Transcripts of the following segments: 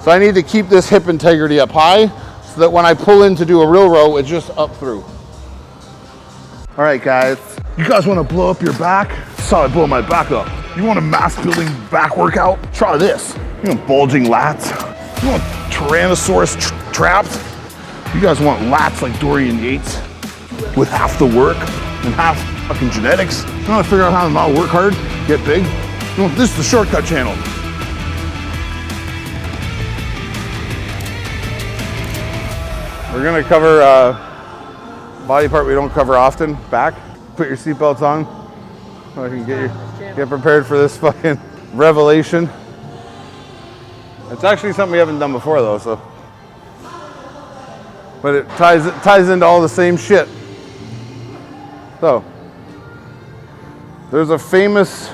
So I need to keep this hip integrity up high so that when I pull in to do a real row, it's just up through. All right, guys. You guys want to blow up your back? That's how I blow my back up. You want a mass building back workout? Try this. You want bulging lats? You want Tyrannosaurus traps? You guys want lats like Dorian Yates with half the work and half fucking genetics? You want to figure out how to not work hard, get big? You want, this is the shortcut channel. We're gonna cover body part we don't cover often, back. Put your seatbelts on so I can get prepared for this fucking revelation. It's actually something we haven't done before though, so. But it ties into all the same shit. So, there's a famous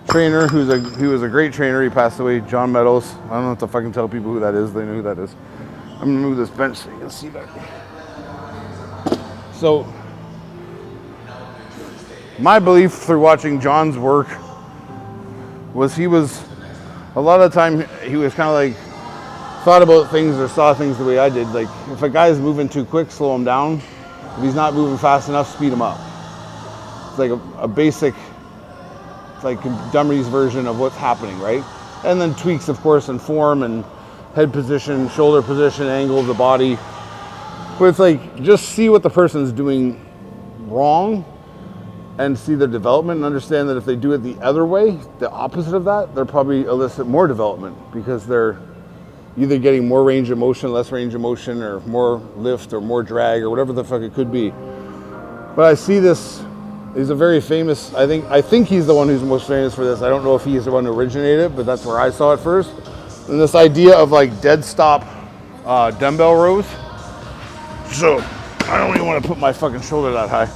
trainer who was a great trainer. He passed away, John Meadows. I don't have to fucking tell people who that is. They know who that is. I'm gonna move this bench so you can see better. So, my belief through watching John's work was a lot of the time he was kind of like, thought about things or saw things the way I did. Like, if a guy's moving too quick, slow him down. If he's not moving fast enough, speed him up. It's like a basic, it's like Dumry's version of what's happening, right? And then tweaks, of course, in form and head position, shoulder position, angle of the body. But it's like, just see what the person's doing wrong and see their development and understand that if they do it the other way, the opposite of that, they'll probably elicit more development because they're either getting more range of motion, less range of motion, or more lift or more drag or whatever the fuck it could be. But I see this, he's a very famous, I think he's the one who's most famous for this. I don't know if he's the one who originated it, but that's where I saw it first. And this idea of like dead stop dumbbell rows. So I don't even want to put my fucking shoulder that high.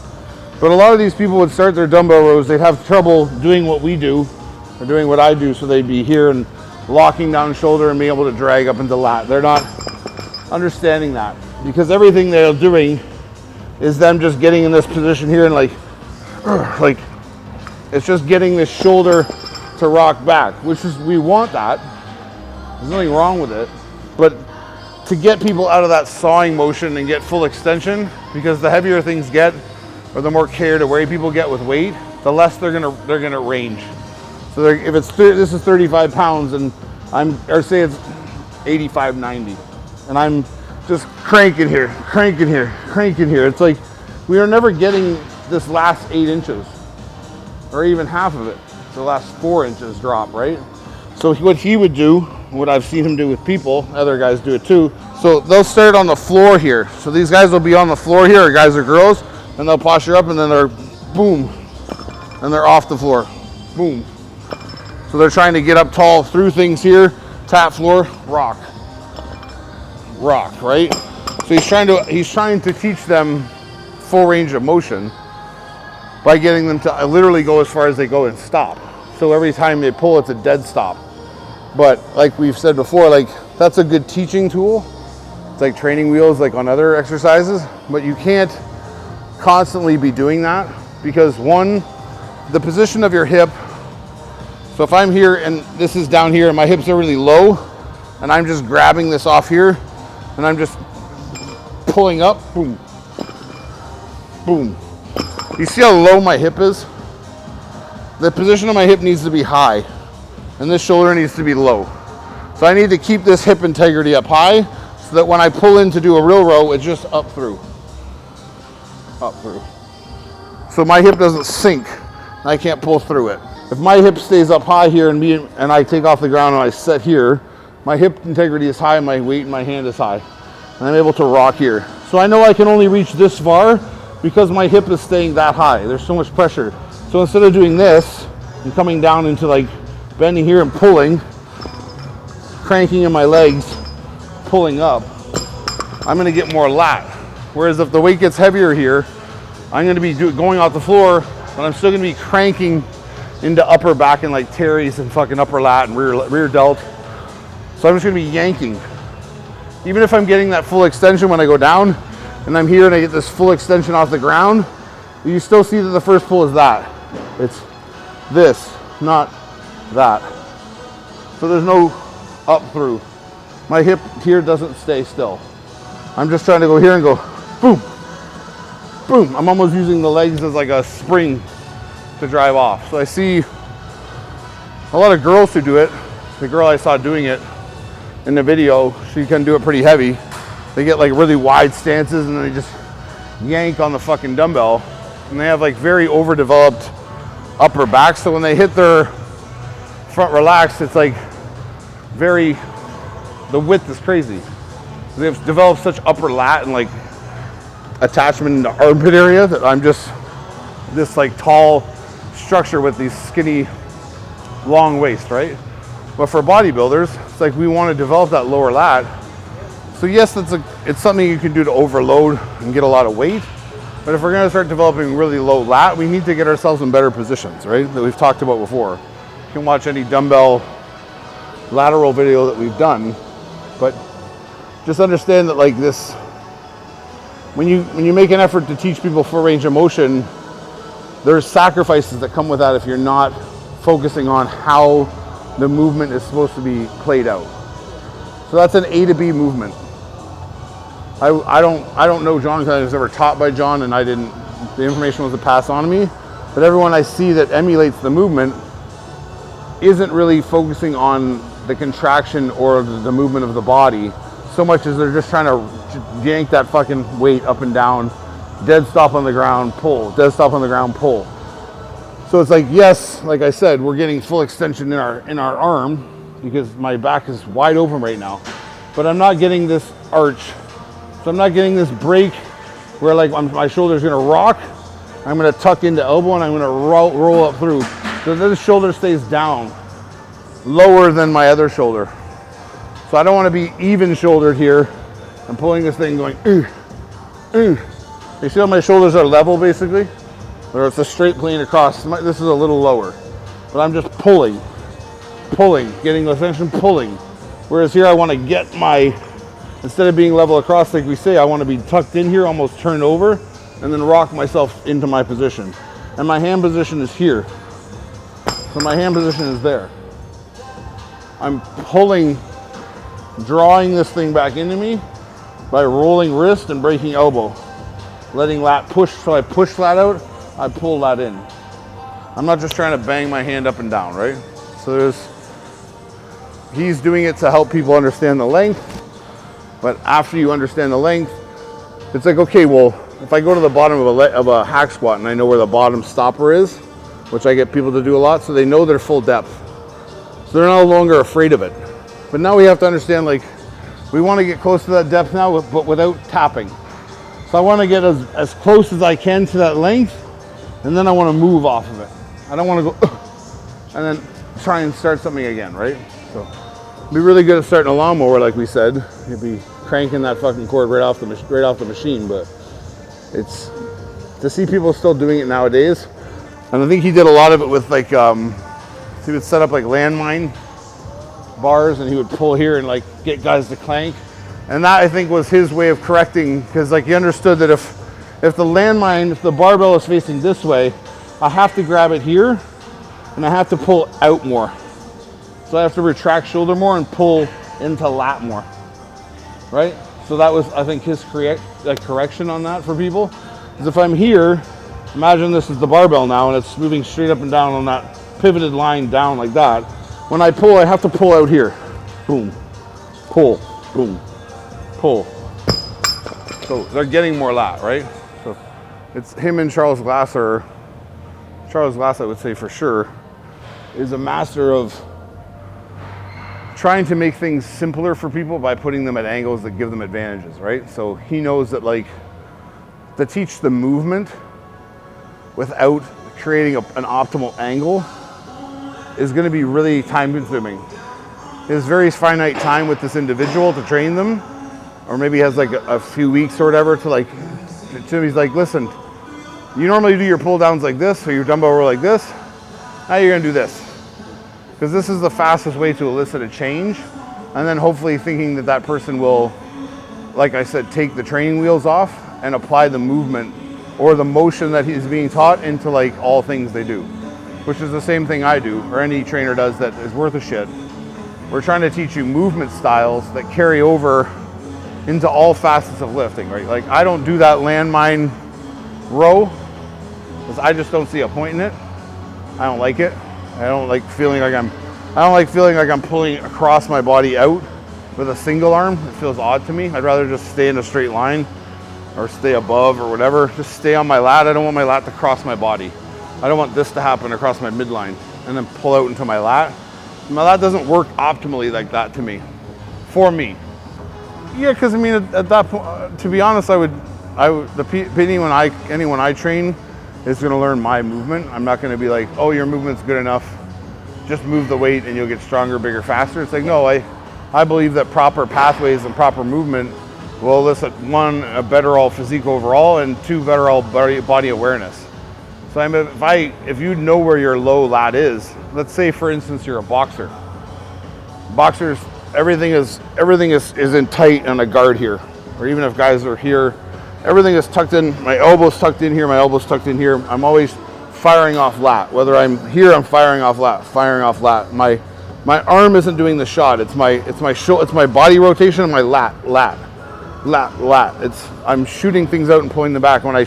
But a lot of these people would start their dumbbell rows, they'd have trouble doing what we do, or doing what I do, so they'd be here and locking down shoulder and being able to drag up into lat. They're not understanding that because everything they're doing is them just getting in this position here and like it's just getting this shoulder to rock back, which is, we want that. There's nothing wrong with it, but to get people out of that sawing motion and get full extension, because the heavier things get, or the more carried away people get with weight, the less they're gonna range. So if it's this is 35 pounds and or say it's 85, 90, and I'm just cranking here. It's like we are never getting this last 8 inches, or even half of it. The last 4 inches drop, right? So what he would do, what I've seen him do with people, other guys do it too. So they'll start on the floor here. So these guys will be on the floor here, guys or girls, and they'll posture up and then they're boom, and they're off the floor, boom. So they're trying to get up tall through things here, tap floor, rock, right? So he's trying to teach them full range of motion by getting them to literally go as far as they go and stop. So every time they pull, it's a dead stop. But like we've said before, like that's a good teaching tool. It's like training wheels, like on other exercises, but you can't constantly be doing that because one, the position of your hip. So if I'm here and this is down here and my hips are really low and I'm just grabbing this off here and I'm just pulling up, boom, boom. You see how low my hip is? The position of my hip needs to be high and this shoulder needs to be low. So I need to keep this hip integrity up high so that when I pull in to do a real row, it's just up through. So my hip doesn't sink and I can't pull through it. If my hip stays up high here and I take off the ground and I set here, my hip integrity is high, my weight in my hand is high. And I'm able to rock here. So I know I can only reach this far because my hip is staying that high. There's so much pressure. So instead of doing this and coming down into like bending here and pulling, cranking in my legs, pulling up, I'm gonna get more lat. Whereas if the weight gets heavier here, I'm gonna be going off the floor, but I'm still gonna be cranking into upper back and like Terry's and fucking upper lat and rear delt. So I'm just gonna be yanking. Even if I'm getting that full extension when I go down and I'm here and I get this full extension off the ground, you still see that the first pull is that. It's this, not that. So there's no up through. my hip here doesn't stay still. I'm just trying to go here and go boom, boom. I'm almost using the legs as like a spring to drive off. So I see a lot of girls who do it. The girl I saw doing it in the video, she can do it pretty heavy. They get like really wide stances and then they just yank on the fucking dumbbell, and they have like very overdeveloped upper back. So when they hit their front relaxed, it's like the width is crazy. They've developed such upper lat and like attachment in the armpit area that I'm just this like tall structure with these skinny long waist, right? But for bodybuilders, it's like we want to develop that lower lat. So yes, it's something you can do to overload and get a lot of weight. But if we're going to start developing really low lat, we need to get ourselves in better positions, right? That we've talked about before. You can watch any dumbbell lateral video that we've done, but just understand that like this, when you make an effort to teach people full range of motion, there's sacrifices that come with that if you're not focusing on how the movement is supposed to be played out. So that's an A to B movement. I don't know John because I was never taught by John, and the information was passed on to me. But everyone I see that emulates the movement isn't really focusing on the contraction or the movement of the body so much as they're just trying to yank that fucking weight up and down, dead stop on the ground, pull, dead stop on the ground, pull. So it's like, yes, like I said, we're getting full extension in our arm because my back is wide open right now, but I'm not getting this arch. So I'm not getting this break where like my shoulder's gonna rock. I'm gonna tuck into elbow and I'm gonna roll up through. So this shoulder stays down, lower than my other shoulder. So I don't wanna be even shouldered here. I'm pulling this thing going, You see how my shoulders are level basically? Or it's a straight plane across. This is a little lower, but I'm just pulling, getting the extension, pulling. Whereas here I wanna get instead of being level across like we say, I want to be tucked in here, almost turned over, and then rock myself into my position. And my hand position is here. So my hand position is there. I'm pulling, drawing this thing back into me by rolling wrist and breaking elbow. Letting lat push, so I push lat out, I pull lat in. I'm not just trying to bang my hand up and down, right? So he's doing it to help people understand the length. But after you understand the length, it's like, okay, well, if I go to the bottom of a hack squat and I know where the bottom stopper is, which I get people to do a lot, so they know their full depth. So they're no longer afraid of it. But now we have to understand, like, we want to get close to that depth now, but without tapping. So I want to get as close as I can to that length, and then I want to move off of it. I don't want to go, and then try and start something again, right? So be really good at starting a lawnmower, like we said. You'd be cranking that fucking cord right off the machine, but it's to see people still doing it nowadays. And I think he did a lot of it with like he would set up like landmine bars and he would pull here and like get guys to clank. And that I think was his way of correcting, because like he understood that if the barbell is facing this way, I have to grab it here and I have to pull out more. So I have to retract shoulder more and pull into lat more. Right? So that was, I think, his correction on that for people. Because if I'm here, imagine this is the barbell now and it's moving straight up and down on that pivoted line down like that. When I pull, I have to pull out here. Boom. Pull. Boom. Pull. So they're getting more lat, right? So it's him and Charles Glass, I would say for sure, is a master of trying to make things simpler for people by putting them at angles that give them advantages, right? So he knows that like to teach the movement without creating an optimal angle is going to be really time consuming. There's very finite time with this individual to train them, or maybe has like a few weeks or whatever he's like, listen, you normally do your pull downs like this, or your dumbbell row like this. Now you're going to do this. Because this is the fastest way to elicit a change, and then hopefully thinking that person will, like I said, take the training wheels off and apply the movement or the motion that he's being taught into like all things they do, which is the same thing I do or any trainer does that is worth a shit. We're trying to teach you movement styles that carry over into all facets of lifting, right? Like I don't do that landmine row because I just don't see a point in it. I don't like it. I don't like feeling like I'm pulling across my body out with a single arm. It feels odd to me. I'd rather just stay in a straight line or stay above or whatever. Just stay on my lat. I don't want my lat to cross my body. I don't want this to happen across my midline and then pull out into my lat. My lat doesn't work optimally like that to me, for me. Yeah, because I mean, at that point, to be honest, anyone I train is going to learn my movement. I'm not going to be like, oh, your movement's good enough, just move the weight and you'll get stronger, bigger, faster. It's like, no, I believe that proper pathways and proper movement will elicit, one, a better all physique overall, and two, better all body awareness. So if you know where your low lat is, let's say for instance you're a boxer. Boxers, everything is in tight on a guard here, or even if guys are here, everything is tucked in. My elbow's tucked in here. My elbow's tucked in here. I'm always firing off lat. Whether I'm here, I'm firing off lat. Firing off lat. My arm isn't doing the shot. It's my body rotation and my lat. I'm shooting things out and pulling them back. When I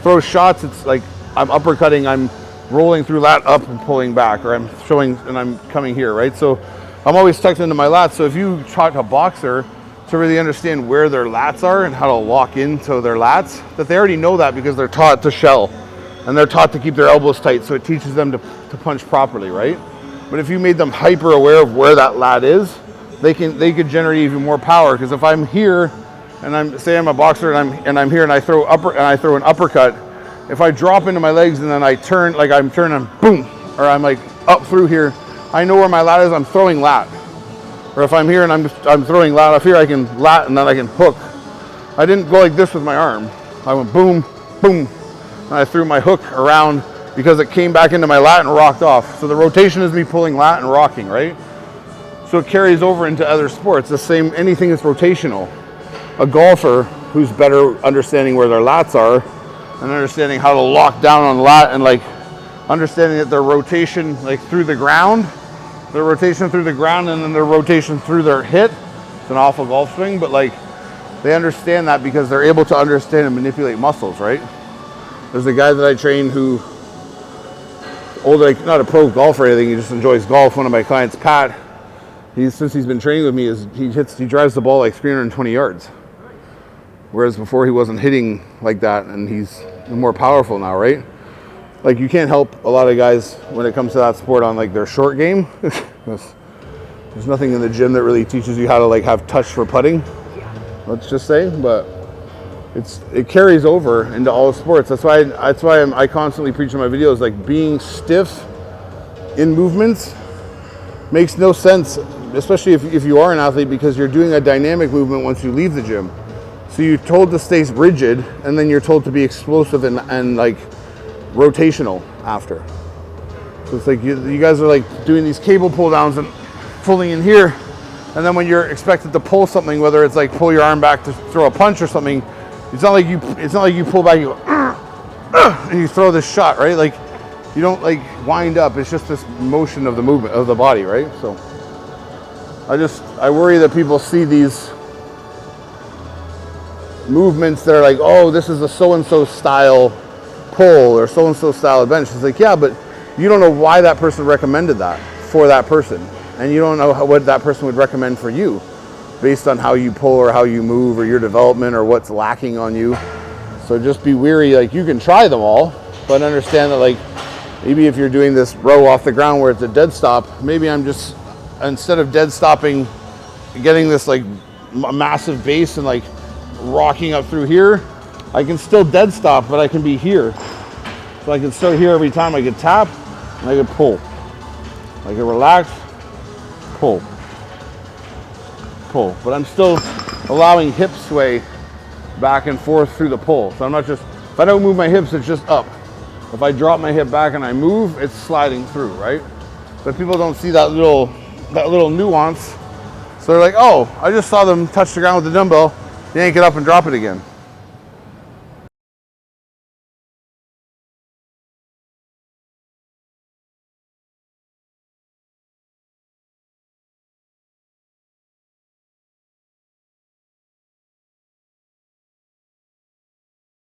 throw shots, it's like I'm uppercutting. I'm rolling through lat up and pulling back, or I'm showing and I'm coming here, right? So I'm always tucked into my lats. So if you taught a boxer to really understand where their lats are and how to lock into their lats, that they already know that because they're taught to shell and they're taught to keep their elbows tight, so it teaches them to punch properly, right? But if you made them hyper aware of where that lat is, they could generate even more power. Because if I'm here and I'm a boxer and I'm here and I throw an uppercut, if I drop into my legs and then I turn, like I'm turning, boom, or I'm like up through here, I know where my lat is, I'm throwing lat. Or if I'm here and I'm throwing lat up here, I can lat and then I can hook. I didn't go like this with my arm. I went boom, boom, and I threw my hook around because it came back into my lat and rocked off. So the rotation is me pulling lat and rocking, right? So it carries over into other sports. The same, anything that's rotational. A golfer who's better understanding where their lats are and understanding how to lock down on lat and like understanding that their rotation like through the ground, and then their rotation through their hit. It's an awful golf swing, but like they understand that because they're able to understand and manipulate muscles, right? There's a guy that I train who, not a pro golfer or anything, he just enjoys golf. One of my clients, Pat, since he's been training with me, he drives the ball like 320 yards. Whereas before he wasn't hitting like that, and he's more powerful now, right? Like you can't help a lot of guys when it comes to that sport on like their short game. There's nothing in the gym that really teaches you how to like have touch for putting, let's just say, but it carries over into all sports. That's why I constantly preach in my videos, like being stiff in movements makes no sense, especially if you are an athlete, because you're doing a dynamic movement once you leave the gym. So you're told to stay rigid, and then you're told to be explosive and like rotational after. So it's like you guys are like doing these cable pull downs and pulling in here, and then when you're expected to pull something, whether it's like pull your arm back to throw a punch or something, it's not like you pull back, you go and you throw this shot, right? Like you don't like wind up. It's just this motion of the movement of the body, right? So I worry that people see these movements that are like, oh, this is a so-and-so style pull or so-and-so style bench. It's like, yeah, but you don't know why that person recommended that for that person. And you don't know what that person would recommend for you based on how you pull or how you move or your development or what's lacking on you. So just be wary. Like you can try them all, but understand that like maybe if you're doing this row off the ground where it's a dead stop, maybe I'm just, instead of dead stopping, getting this like massive base and like rocking up through here, I can still dead stop, but I can be here. So I can still here every time I can tap and I can pull. I can relax, pull. But I'm still allowing hip sway back and forth through the pull. So I'm not just, if I don't move my hips, it's just up. If I drop my hip back and I move, it's sliding through, right? But people don't see that little nuance. So they're like, oh, I just saw them touch the ground with the dumbbell, yank it up and drop it again.